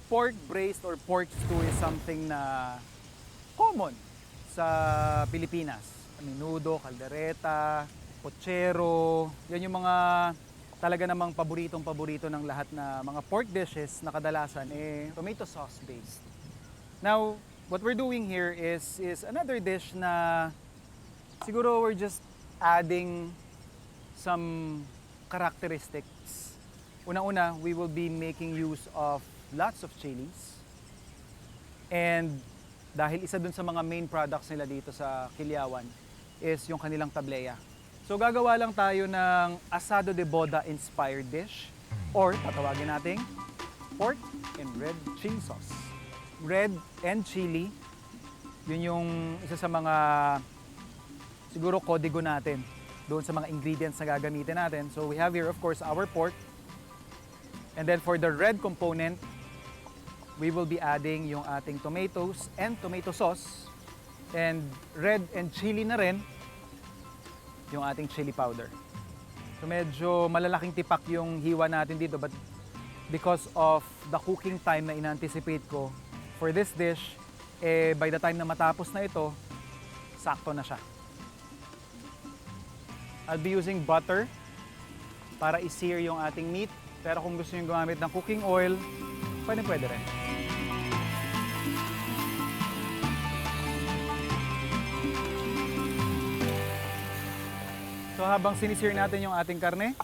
pork braised or pork stew is something na common sa Pilipinas. Menudo, caldereta, pochero, yan yung mga talaga namang paboritong-paborito ng lahat na mga pork dishes na kadalasan tomato sauce based. Now, what we're doing here is another dish na siguro we're just adding some characteristics. Unang-una, we will be making use of lots of chilies. And dahil isa dun sa mga main products nila dito sa Quiliawan is yung kanilang tableya. So gagawa lang tayo ng asado de boda inspired dish or tatawagin nating pork and red chili sauce. Red and chili, yun yung isa sa mga siguro kodigo natin doon sa mga ingredients na gagamitin natin. So we have here of course our pork. And then for the red component, we will be adding yung ating tomatoes and tomato sauce. And red and chili na rin yung ating chili powder. So medyo malalaking tipak yung hiwa natin dito but because of the cooking time na in-anticipate ko for this dish, by the time na matapos na ito, sakto na siya. I'll be using butter para i-sear yung ating meat. Pero kung gusto nyo gumamit ng cooking oil, pwede rin. So habang sinisir natin yung ating karne,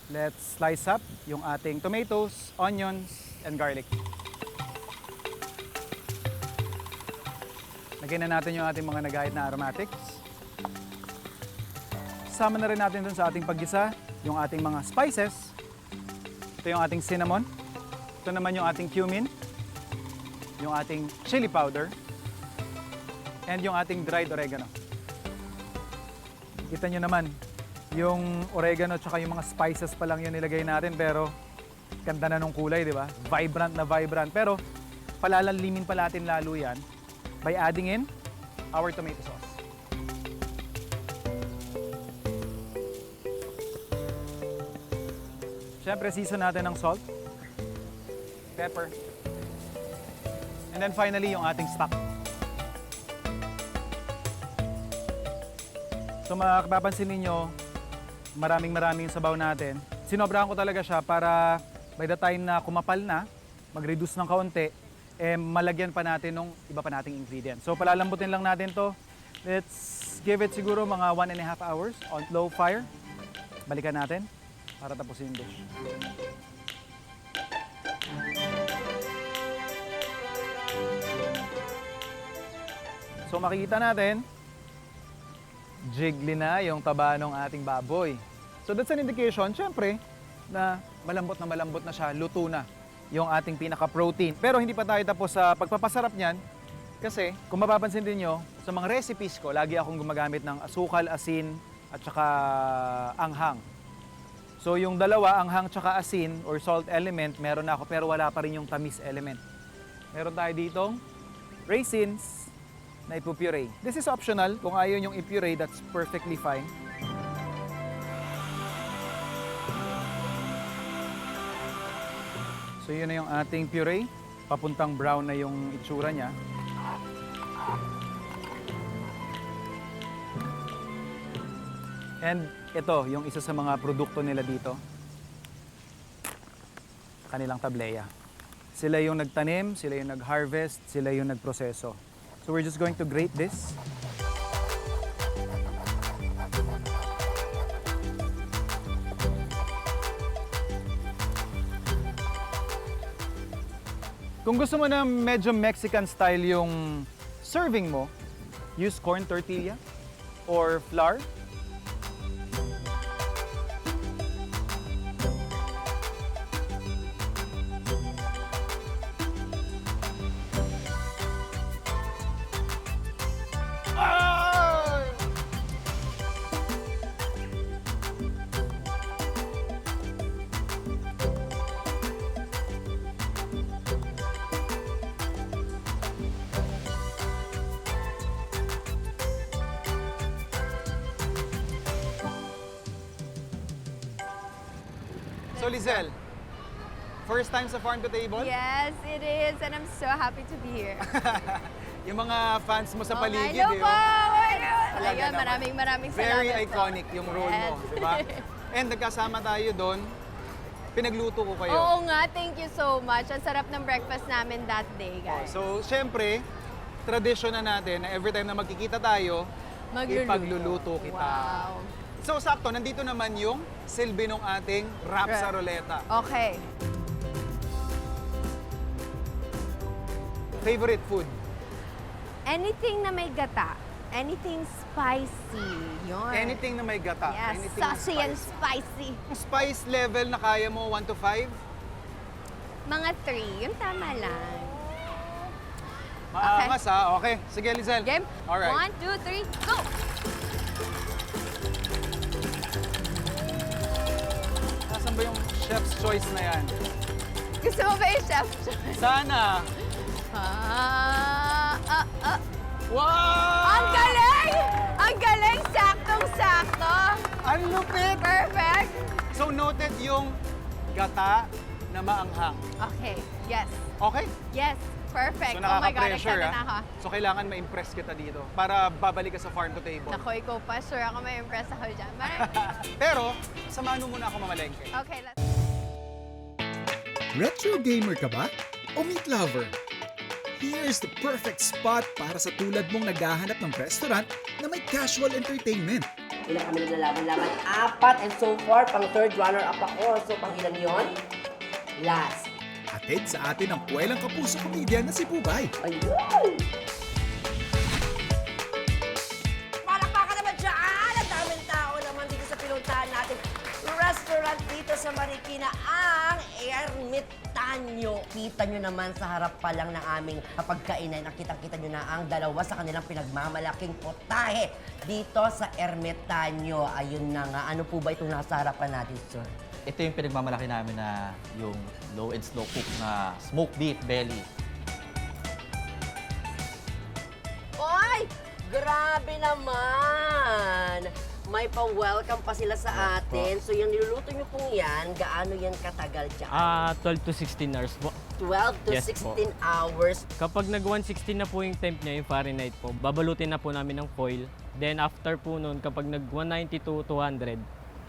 let's slice up yung ating tomatoes, onions, and garlic. Lagyan na natin yung ating mga nagahit na aromatics. Sama na rin natin dun sa ating paggisa yung ating mga spices. Ito yung ating cinnamon. Ito naman yung ating cumin. Yung ating chili powder. And yung ating dried oregano. Kita nyo naman, yung oregano at yung mga spices pa lang yung nilagay natin pero ganda na nung kulay, di ba? Vibrant na vibrant. Pero palalalimin pa natin lalo yan by adding in our tomato sauce. Siyempre, season natin ng salt, pepper, and then finally yung ating stock. So mapapansin ninyo, maraming sabaw natin. Sinobrahan ko talaga siya para by the time na kumapal na, mag-reduce ng kaunti, malagyan pa natin ng iba pa nating ingredients. So palalambutin lang natin to. Let's give it siguro mga 1.5 hours on low fire. Balikan natin para tapusin yung dish. So makikita natin, jiggly na yung taba ng ating baboy. So that's an indication, syempre, na malambot na siya, luto na yung ating pinaka-protein. Pero hindi pa tayo tapos sa pagpapasarap niyan kasi kung mapapansin din nyo, sa mga recipes ko, lagi akong gumagamit ng asukal, asin, at saka anghang. So yung dalawa, anghang tsaka asin or salt element, meron na ako pero wala pa rin yung tamis element. Meron tayo ditong raisins, na ipupuree. This is optional. Kung ayaw yung ipuree, that's perfectly fine. So yun na yung ating puree. Papuntang brown na yung itsura niya. And ito, yung isa sa mga produkto nila dito. Kanilang tableya. Sila yung nagtanim, sila yung nag-harvest, sila yung nagproseso. So we're just going to grate this. Kung gusto mo na medyo Mexican style yung serving mo, use corn tortilla or flour. So Lizelle, First time sa Farm to Table? Yes, it is. And I'm so happy to be here. Yung mga fans mo sa paligid, Hello po! Talaga Ayun, naman. maraming salamat Very po. iconic yung role mo, Yes. di ba? And nagkasama tayo doon, pinagluto ko kayo. Oo nga, thank you so much. Ang sarap ng breakfast namin that day, guys. So, syempre, tradisyon na natin na every time na magkikita tayo, ipagluluto kita. Wow. So, sakto, nandito naman yung silbi ng ating wrap sa ruleta. Okay. Favorite food? Anything na may gata. Anything spicy. Yun. Anything na may gata. Yes, Anything saucy and spicy. Yung spice level na kaya mo, 1 to 5? Mga 3. Yung tama lang. Maangas ha? Okay. Sige, Lizelle. Game? Alright. 1, 2, 3, go! Nasaan ba yung chef's choice na yan? Gusto mo ba yung chef? Sana! Wow! Ang galing! Ang galing! Saktong-sakto! Ang lupit! Perfect! So, noted yung gata na maanghang. Okay, yes. Okay? Yes, perfect. So, Oh my God, nakaka-pressure excited na ako. So, kailangan ma-impress kita dito para babalik ka sa Farm to Table. Naku, ikaw pa, sure ako may impress ako dyan. Pero, samahan mo muna ako mamalengke. Okay, let's... Retro gamer ka ba? O meat lover? Here's the perfect spot para sa tulad mong naghahanap ng restaurant na may casual entertainment. Ilan kami naglalaban-laban? 4, and so far, pang third runner-up ako. So, pang ilan yun? Last. Hatid sa atin ang puwelang kapuso comedian na si Bubay. Ayun! Palakpakan naman dyan! Ang daming tao naman dito sa pinuntahan natin. Restaurant dito sa Marikina, ang Ermitanyo. Kita nyo naman sa harap pa lang ng aming pagkainan. Nakita-kita nyo na ang dalawa sa kanilang pinagmamalaking potahe dito sa Ermitanyo. Ayun na nga. Ano po ba itong nasa harapan natin, sir? Ito yung pinagmamalaki namin na yung low and slow cook na smoked beef belly. Oy! Grabe naman! May pa-welcome pa sila sa atin. So yung niluluto nyo pong yan, gaano yan katagal dyan? 12 to 16 hours po. 12 to Yes 16 hours. Kapag nag-160 na po yung temp niya, yung Fahrenheit po, babalutin na po namin ng foil. Then after po nun, kapag nag-190 to 200,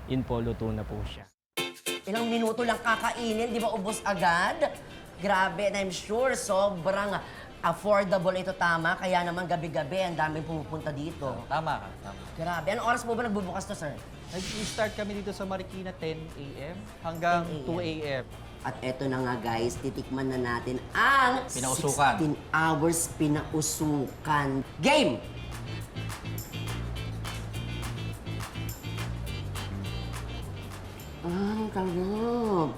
yun po, luto na po siya. Ilang minuto lang kakainin, di ba ubos agad? Grabe, and I'm sure sobrang affordable ito, tama. Kaya naman gabi-gabi, ang daming pumupunta dito. Tama ka, tama. Grabe. Anong oras po ba nagbubukas to, sir? Nag-start kami dito sa Marikina 10 a.m. hanggang 10 2 a.m. At eto na nga guys, titikman na natin ang Pinausukan. 16 hours pinausukan. Game! Ang sarap.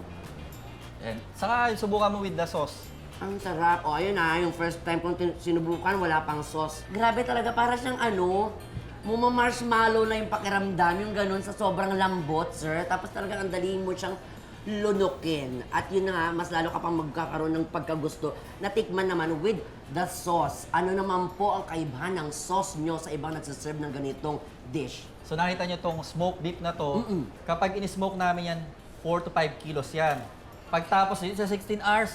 And saka subukan mo with the sauce. Ang sarap. O, ayun na, yung first time kong sinubukan, wala pang sauce. Grabe talaga, para siyang ano, marshmallow na yung pakiramdam, yung ganun sa sobrang lambot, sir. Tapos talaga ang dali mo siyang lunukin. At yun na nga, mas lalo ka pang magkakaroon ng pagkagusto. Natikman naman with the sauce. Ano naman po ang kaibahan ng sauce nyo sa ibang nagsaserve ng ganitong dish? So nakita nyo tong smoked beef na to, kapag in-smoke namin yan, 4 to 5 kilos yan. Pagtapos dito sa 16 hours,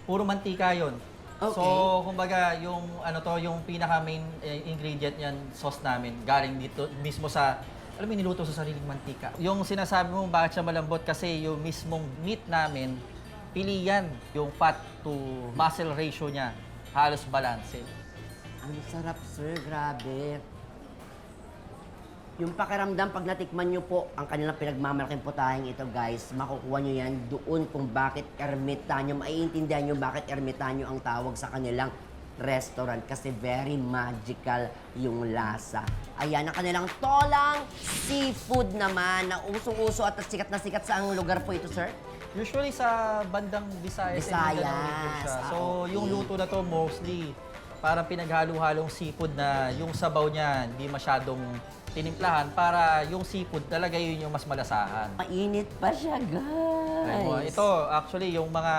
puro mantika yon. Okay. So, kumbaga, yung ano to, yung pinaka main ingredient niyan, sauce namin, galing dito mismo sa, alam mo, niluto sa sariling mantika. Yung sinasabi mo bakit siya malambot kasi yung mismong meat namin, pilihan yung fat to muscle ratio niya, halos balance. Ang sarap, sir. Grabe. Yung pakiramdam, pag natikman nyo po ang kanilang pinagmamalaking putaheng ito, guys, makukuha nyo yan doon kung bakit ermitanyo. Maiintindihan nyo bakit ermitanyo ang tawag sa kanilang restaurant kasi very magical yung lasa. Ayan, ang kanilang tolang seafood naman na usong-uso at sikat na sikat sa ang lugar po ito, sir? Usually sa bandang Visayas. and Mindanao po siya. Visayas. So, Okay. yung luto na to mostly parang pinaghalo-halong seafood na yung sabaw niya hindi masyadong tinimplahan para yung seafood talaga yun yung mas malasahan. Mainit pa siya, guys. Ito, actually, yung mga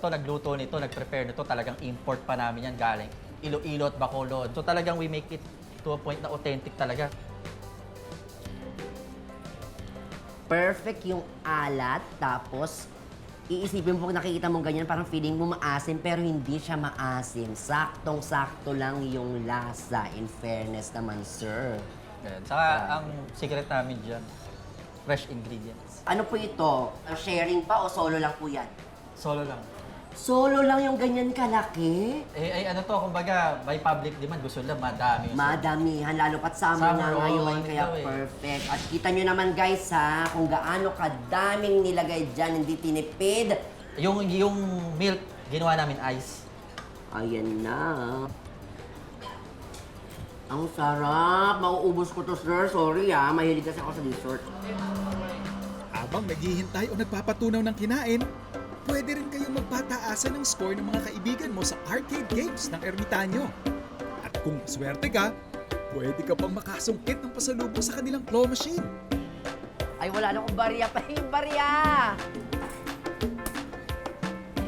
nagluto nito, nag-prepare nito, talagang import pa namin yan galing Iloilo at Bacolod. So talagang we make it to a point na authentic talaga. Perfect yung alat, tapos iisipin mo, pag nakikita mo ganyan, parang feeling mo maasim, pero hindi siya maasim. Saktong-sakto lang yung lasa, in fairness naman, sir. Ayan. Saka ang secret namin dyan, fresh ingredients. Ano po ito? Sharing pa o solo lang po yan? Solo lang. Solo lang yung ganyan kalaki? Ano to, kumbaga, by public demand, gusto nila madami. Madamihan, lalo pat summer na Summer, ngayon, oo, kaya ito eh. perfect. At kita nyo naman guys ha, kung gaano kadaming nilagay dyan, hindi tinipid. Yung milk, ginawa namin ice. Ayan na. Ang sarap. Mauubos ko to, sir. Sorry mahilig kasi ako sa dessert. Habang naghihintay o nagpapatunaw ng kinain, pwede rin kayong magpataasan ng score ng mga kaibigan mo sa arcade games ng Ermitanyo. At kung swerte ka, pwede ka pang makasungkit ng pasalubong sa kanilang claw machine. Ay, wala na akong barya pa. Yung barya!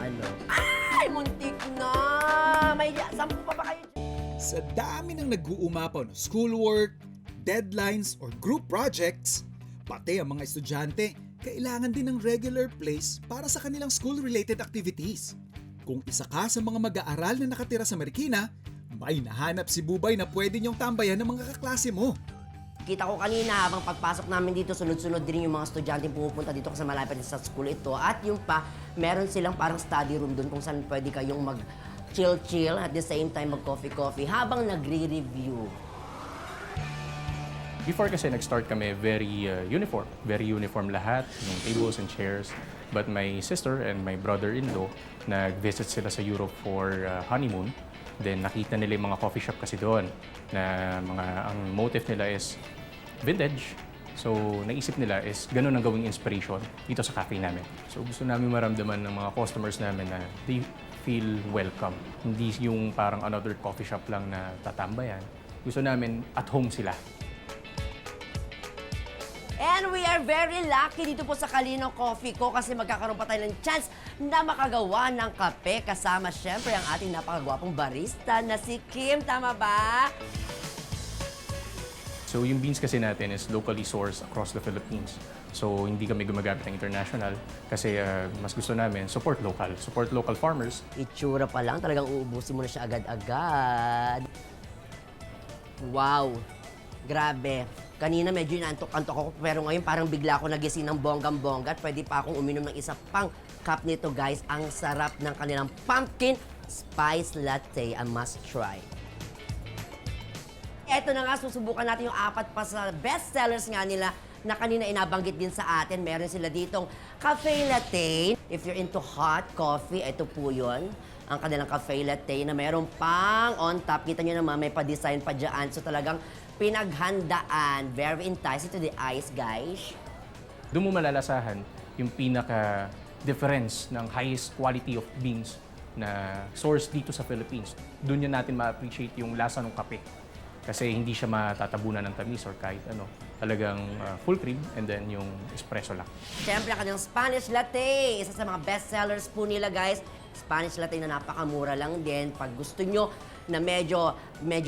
Ano? Ay, muntik na! May 10 pa ba kayo? Sa dami ng nag-uumapaw ng schoolwork, deadlines, or group projects, pati ang mga estudyante, kailangan din ng regular place para sa kanilang school-related activities. Kung isa ka sa mga mag-aaral na nakatira sa Marikina, may nahanap si Bubay na pwede niyong tambayan ng mga kaklase mo. Kita ko kanina habang pagpasok namin dito, sunod-sunod din yung mga estudyante pumupunta dito kasi malapit sa school ito. At yung pa, meron silang parang study room doon kung saan pwede kayong mag-chill-chill at the same time mag-coffee-coffee habang nagre-review. Before kasi nag-start kami very uniform lahat, yung tables and chairs. But my sister and my brother-in-law, nag-visit sila sa Europe for honeymoon. Then nakita nila yung mga coffee shop kasi doon na ang motive nila is vintage. So naisip nila is ganun ang gawing inspiration dito sa cafe namin. So gusto namin maramdaman ng mga customers namin na they feel welcome. Hindi yung parang another coffee shop lang na tatambayan. Gusto namin at home sila. And we are very lucky dito po sa Kalino Coffee Co kasi magkakaroon pa tayo ng chance na makagawa ng kape kasama syempre ang ating napakagwapong barista na si Kim. Tama ba? So yung beans kasi natin is locally sourced across the Philippines. So hindi kami gumagamit ng international kasi mas gusto namin support local farmers. Itsura pa lang, talagang uubusin mo na siya agad-agad. Wow! Grabe. Kanina medyo inaantok-antok ako pero ngayon parang bigla ako nagising ng bonggang-bongga at pwede pa akong uminom ng isa pang cup nito guys. Ang sarap ng kanilang pumpkin spice latte. A must try. Ito na nga, susubukan natin yung 4 pa sa best sellers nga nila na kanina inabanggit din sa atin. Meron sila ditong cafe latte. If you're into hot coffee, ito po yun. Ang kanilang cafe latte na meron pang on top. Kita nyo naman, may pa-design pa dyan. So talagang pinaghandaan. Very enticing to the eyes, guys. Doon mo malalasahan yung pinaka-difference ng highest quality of beans na source dito sa Philippines. Doon yun natin ma-appreciate yung lasa ng kape. Kasi hindi siya matatabunan ng tamis or kahit ano. Talagang full cream and then yung espresso lang. Siyempre, ang kanilang Spanish latte. Isa sa mga best sellers po nila, guys. Spanish latte na napakamura lang din. Pag gusto nyo na medyo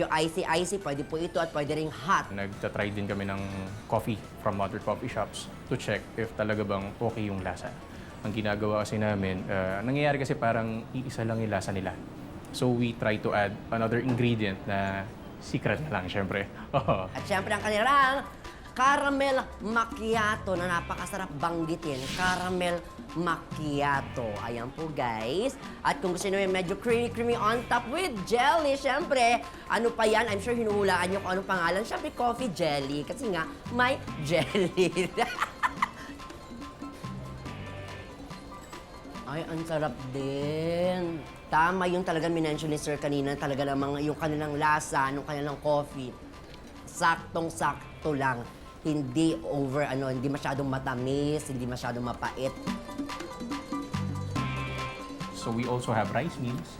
icy-icy, pwede po ito at pwede ring hot. Nagtatry din kami ng coffee from other coffee shops to check if talaga bang okay yung lasa. Ang ginagawa kasi namin, nangyayari kasi parang iisa lang yung lasa nila. So we try to add another ingredient na secret na lang, syempre. At syempre, ang kanilang caramel macchiato na napakasarap banggitin. Caramel macchiato. Ayan po, guys. At kung gusto nyo yung medyo creamy on top with jelly, syempre, ano pa yan? I'm sure hinuhulaan nyo kung anong pangalan. Syempre, coffee jelly. Kasi nga, may jelly. Ay, ang sarap din. Tama yung talagang minention ni Sir kanina. Talaga namang yung kanilang lasa, nung kanilang coffee. Saktong-sakto lang. Hindi hindi masyadong matamis, hindi masyadong mapait. So we also have rice meals,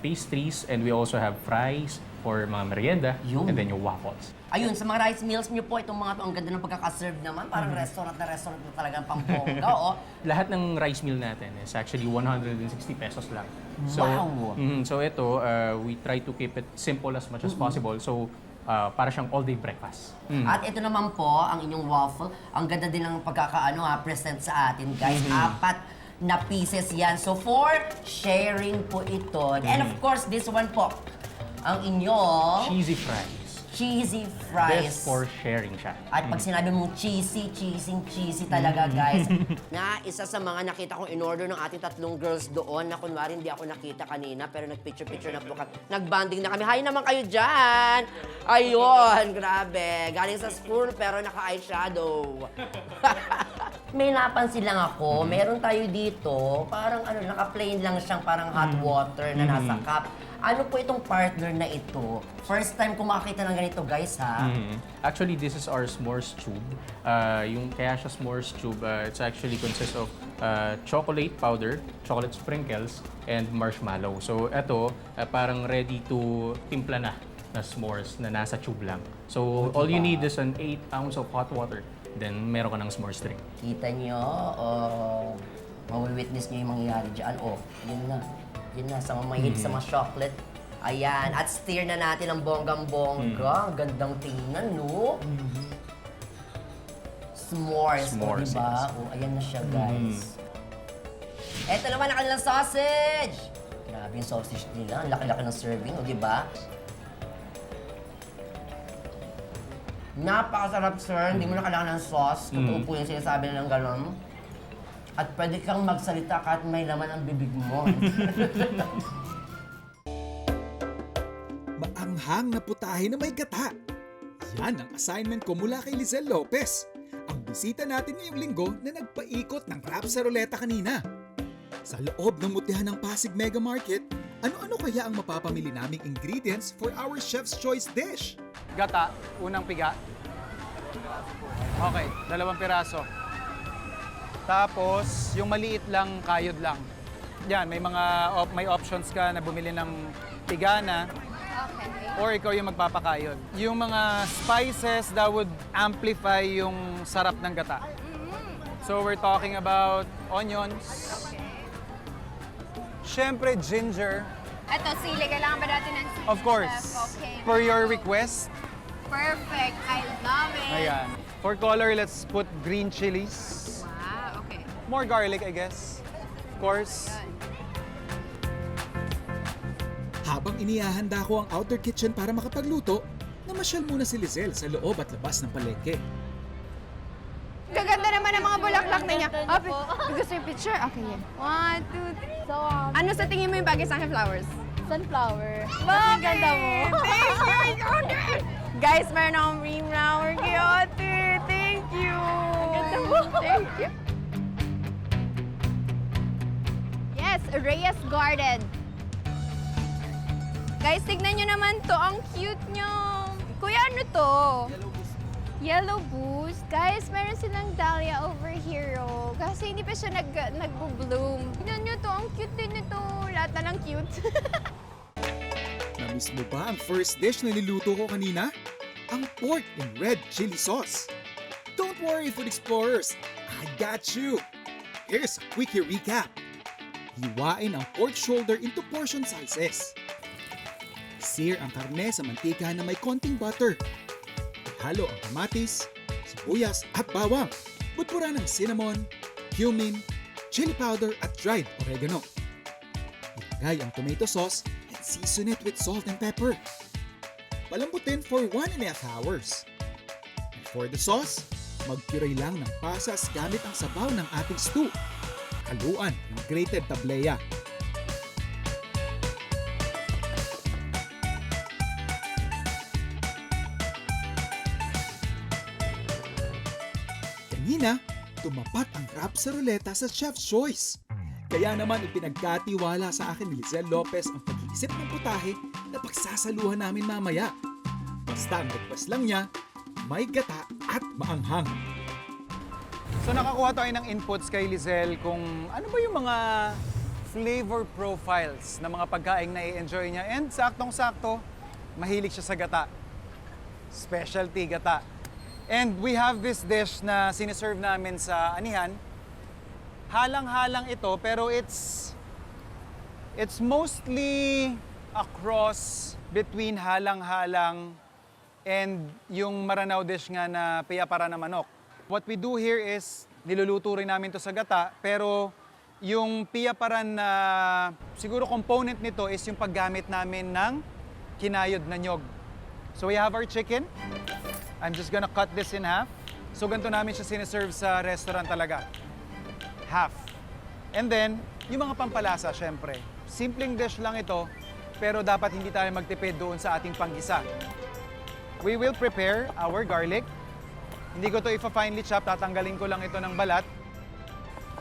pastries, and we also have fries for mga merienda, Yun. and then yung waffles. Ayun, sa mga rice meals nyo po, itong mga to, ang ganda ng pagkakaserve naman. Parang restaurant na talagang pampongga, oh. Lahat ng rice meal natin is actually 160 pesos lang. So, Wow! So ito, we try to keep it simple as much as possible. So, para siyang all-day breakfast. At ito naman po, ang inyong waffle. Ang ganda din ng present sa atin, guys. 4 na pieces yan. So, for sharing po ito. And of course, this one po, ang inyong Cheesy fries. cheesy fries. Best for sharing siya. At pag sinabi mong cheesy talaga, guys. Na isa sa mga nakita kong in-order ng ating tatlong girls doon na kunwari hindi ako nakita kanina pero nag-picture-picture na po kami. Nag-bonding na kami. Hi naman kayo dyan! Ayun, grabe. Galing sa school pero naka-eyeshadow. May napansin lang ako, meron tayo dito, parang naka-plain lang siyang parang hot water na nasa cup. Ano po itong partner na ito? First time ko makakita ng ganito, guys, ha? Actually, this is our s'mores tube. Yung kaya siya s'mores tube, it's actually consists of chocolate powder, chocolate sprinkles, and marshmallow. So, ito, parang ready to timpla na s'mores na nasa tube lang. So, all you need is an 8 ounce of hot water. Then, meron ka ng s'mores drink. Kita nyo, mawi-witness nyo yung mangyayari dyan. Oh, yun na. Yun na, sa mga mahilig sa mga chocolate. Ayan, at stir na natin ang bonggang-bongga. Ang gandang tingnan, no? S'mores, S'mores, diba? yes. Oh, ayan na siya, guys. Eto naman ang kanilang sausage! Grabe yung sausage nila. Ang laki-laki ng serving, diba? Napakasarap, sir. Hindi mo na kailangan ng sauce. Totoo po yung sinasabi nilang gano'n. At pwede kang magsalita kahit may laman ang bibig mo. Maanghang na putahe na may gata. Yan ang assignment ko mula kay Lizelle Lopez. Ang bisita natin ngayong linggo na nagpaikot ng rap sa ruleta kanina. Sa loob ng mutihan ng Pasig Mega Market, ano-ano kaya ang mapapamili naming ingredients for our Chef's Choice dish? Gata, unang piga. Okay, 2 piraso. Tapos, yung maliit lang, kayod lang. Yan, may options ka na bumili ng tigana Okay. or ikaw yung magpapakayod. Yung mga spices that would amplify yung sarap ng gata. So we're talking about onions. Siyempre, ginger. Ito, sili. Kailangan ba natin ng sili? Of course. Chef? Okay. Per your request. Perfect. I love it. Ayan. For color, let's put green chilies. Wow, okay. More garlic, I guess. Of course. Habang inihahanda ko ang outdoor kitchen para makapagluto, namasyal muna si Lizelle sa loob at labas ng palengke. Gaganda naman ang mga bulaklak na niya. Gusto yung picture? Okay, yan. 1, 2, 3. So, Ano sa tingin mo yung bagay sa akin flowers? sunflower. Bakit? Ganda mo. Thank you, Ate. Guys, meron akong ring flower kay Ate. Thank you. Ganda mo. Thank you. Yes, Reyes Garden. Guys, tignan nyo naman to. Ang cute nyo. Kuya, ano to? Yellow Boost. Guys, meron silang dahlia over here, oh. Kasi hindi pa siya nag-bloom. Tignan nyo to. Ang cute din nito. Lahat na lang cute. Namiss mo ba ang first dish na niluto ko kanina? Ang pork in red chili sauce. Don't worry, food explorers. I got you. Here's a quick recap. Hiwain ang pork shoulder into portion sizes. Sear ang karne sa mantika na may konting butter. Ihalo ang kamatis, sibuyas at bawang. Butburan ng cinnamon, cumin, chili powder at dried oregano. Ilagay ang tomato sauce and season it with salt and pepper. Palambutin for 1.5 hours. And for the sauce, magpuree lang ng pasas gamit ang sabaw ng ating stew. Haluan ng grated tablea. Kanina, tumapat ang rap sa ruleta sa Chef's Choice. Kaya naman ipinagkatiwala sa akin ni Lizelle Lopez ang pag-iisip ng putahe na pagsasaluhan namin mamaya. Basta ang request lang niya, may gata at maanghang. So nakakuha tayo ng inputs kay Lizelle kung ano ba yung mga flavor profiles ng mga pagkain na i-enjoy niya. And saktong-sakto, mahilig siya sa gata. Specialty gata. And we have this dish na siniserve namin sa anihan. Halang-halang ito, pero it's mostly a cross between halang-halang and yung Maranao dish nga na piyapara na manok. What we do here is niluluto rin namin to sa gata, pero yung piyaparan na siguro component nito is yung paggamit namin ng kinayod na nyog. So we have our chicken. I'm just gonna cut this in half. So ganito namin siya siniserve sa restaurant talaga. Half. And then, yung mga pampalasa, syempre. Simpleng dish lang ito, pero dapat hindi tayo magtipid doon sa ating panggisa. We will prepare our garlic. Hindi ko to ifa-finely chop, tatanggalin ko lang ito ng balat.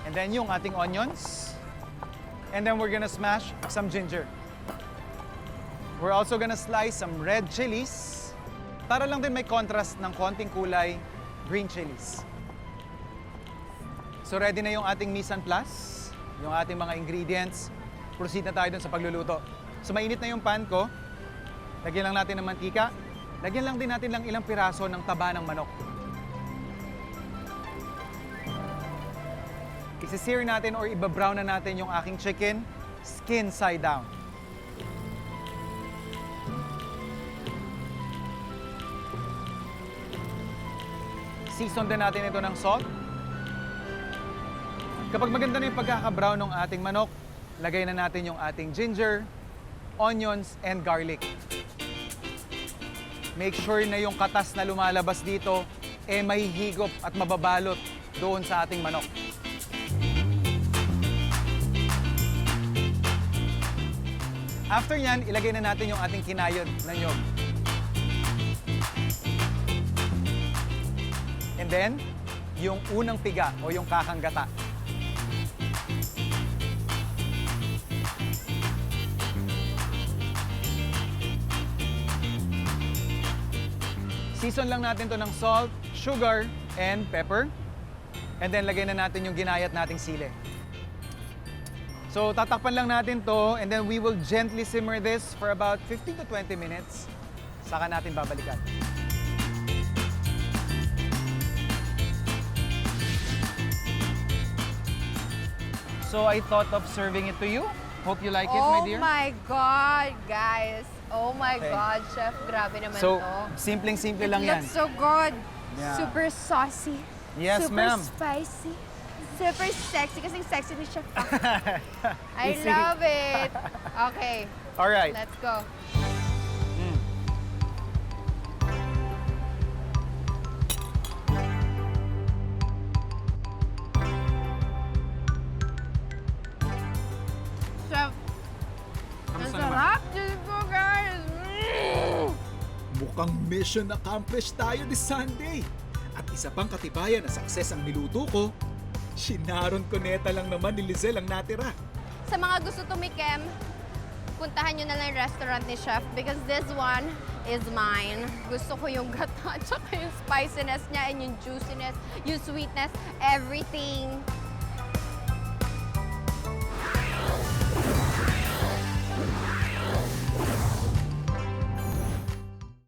And then yung ating onions. And then we're gonna smash some ginger. We're also gonna slice some red chilies. Para lang din may contrast ng konting kulay, green chilies. So ready na yung ating mise en place, yung ating mga ingredients. Proceed na tayo dun sa pagluluto. So mainit na yung pan ko. Lagyan lang natin ng mantika. Lagyan lang din natin lang ilang piraso ng taba ng manok. Isi-sear natin or iba-brown na natin yung aking chicken, skin side down. Season din natin ito ng salt. Kapag maganda na yung pagkaka-brown ng ating manok, lagay na natin yung ating ginger, onions, and garlic. Make sure na yung katas na lumalabas dito may higop at mababalot doon sa ating manok. After yan, ilagay na natin yung ating kinayod na nyog. And then, yung unang piga o yung kakanggata. Season lang natin to ng salt, sugar, and pepper. And then, lagay na natin yung ginayat nating sili. So, tatakpan lang natin to and then we will gently simmer this for about 15 to 20 minutes. Saka natin babalikan. So, I thought of serving it to you. Hope you like it, my dear. Oh my God, guys. Oh my Okay. God, Chef. Grabe naman So, to. simpleng-simple It lang yan. looks so good. Yeah. Super saucy. Yes, super ma'am. spicy. Super sexy. Kasing sexy ni Chef. I Easy. love it. Okay, All right. let's go. Chef, ang Kamusta naman? sarap dito, guys. Mukhang mission accomplished tayo this Sunday. At isa pang katibayan na success ang niluto ko, Shinaron Cuneta lang naman ni Lizelle ang natira. Sa mga gusto tumikim, puntahan nyo na lang yung restaurant ni Chef because this one is mine. Gusto ko yung gata, tsaka yung spiciness niya and yung juiciness, yung sweetness, everything